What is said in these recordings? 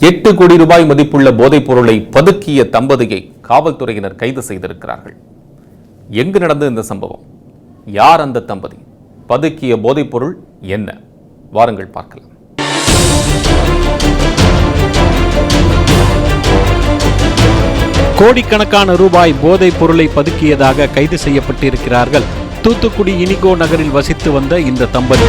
8 கோடி ரூபாய் மதிப்புள்ள போதைப் பொருளை பதுக்கிய தம்பதியை காவல்துறையினர் கைது செய்திருக்கிறார்கள். எங்கு நடந்த இந்த சம்பவம்? யார் அந்த தம்பதி? பதுக்கிய போதைப் பொருள் என்ன? வாருங்கள் பார்க்கலாம். கோடிக்கணக்கான ரூபாய் போதைப் பொருளை பதுக்கியதாக கைது செய்யப்பட்டிருக்கிறார்கள் தூத்துக்குடி இனிகோ நகரில் வசித்து வந்த இந்த தம்பதி.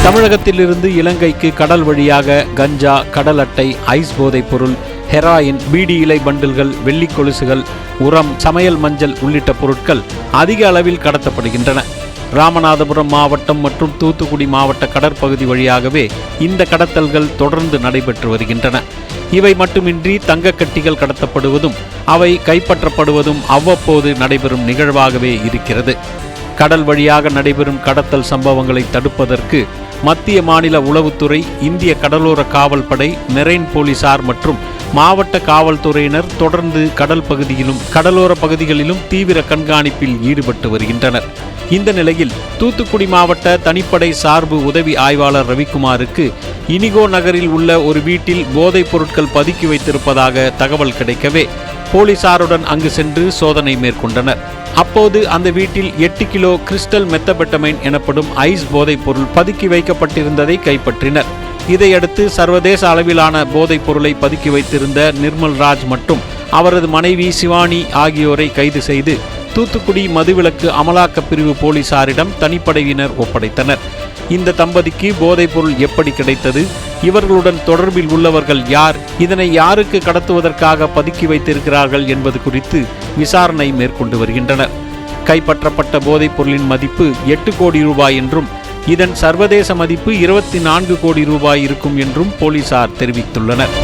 தமிழகத்திலிருந்து இலங்கைக்கு கடல் வழியாக கஞ்சா, கடல் அட்டை, ஐஸ் போதைப் பொருள், ஹெராயின், பீடி இலை பண்டில்கள், வெள்ளி கொலுசுகள், உரம், சமையல் மஞ்சள் உள்ளிட்ட பொருட்கள் அதிக அளவில் கடத்தப்படுகின்றன. ராமநாதபுரம் மாவட்டம் மற்றும் தூத்துக்குடி மாவட்ட கடற்பகுதி வழியாகவே இந்த கடத்தல்கள் தொடர்ந்து நடைபெற்று வருகின்றன. இவை மட்டுமின்றி தங்கக்கட்டிகள் கடத்தப்படுவதும் அவை கைப்பற்றப்படுவதும் அவ்வப்போது நடைபெறும் நிகழ்வாகவே இருக்கிறது. கடல் வழியாக நடைபெறும் கடத்தல் சம்பவங்களை தடுப்பதற்கு மத்திய மாநில உளவுத்துறை, இந்திய கடலோர காவல் படை, மெரைன் போலீசார் மற்றும் மாவட்ட காவல்துறையினர் தொடர்ந்து கடல் பகுதியிலும் கடலோர பகுதிகளிலும் தீவிர கண்காணிப்பில் ஈடுபட்டு வருகின்றனர். இந்த நிலையில் தூத்துக்குடி மாவட்ட தனிப்படை சார்பு உதவி ஆய்வாளர் ரவிக்குமாருக்கு இனிகோ நகரில் உள்ள ஒரு வீட்டில் போதைப் பொருட்கள் பதுக்கி வைத்திருப்பதாக தகவல் கிடைக்கவே போலீசாருடன் அங்கு சென்று சோதனை மேற்கொண்டனர். அப்போது அந்த வீட்டில் 8 கிலோ கிறிஸ்டல் மெத்தபெட்டமைன் எனப்படும் ஐஸ் போதைப் பொருள் பதுக்கி வைக்கப்பட்டிருந்ததை கைப்பற்றினர். இதையடுத்து சர்வதேச அளவிலான போதைப் பொருளை பதுக்கி வைத்திருந்த நிர்மல்ராஜ் மற்றும் அவரது மனைவி சிவானி ஆகியோரை கைது செய்து தூத்துக்குடி மதுவிலக்கு அமலாக்கப் பிரிவு போலீசாரிடம் தனிப்படையினர் ஒப்படைத்தனர். இந்த தம்பதிக்கு போதைப் பொருள் எப்படி கிடைத்தது? இவர்களுடன் தொடர்பில் உள்ளவர்கள் யார்? இதனை யாருக்கு கடத்துவதற்காக பதுக்கி வைத்திருக்கிறார்கள் என்பது குறித்து விசாரணை மேற்கொண்டு வருகின்றனர். கைப்பற்றப்பட்ட போதைப் பொருளின் மதிப்பு 8 கோடி ரூபாய் என்றும் இதன் சர்வதேச மதிப்பு 24 கோடி ரூபாய் இருக்கும் என்றும் போலீசார் தெரிவித்துள்ளனர்.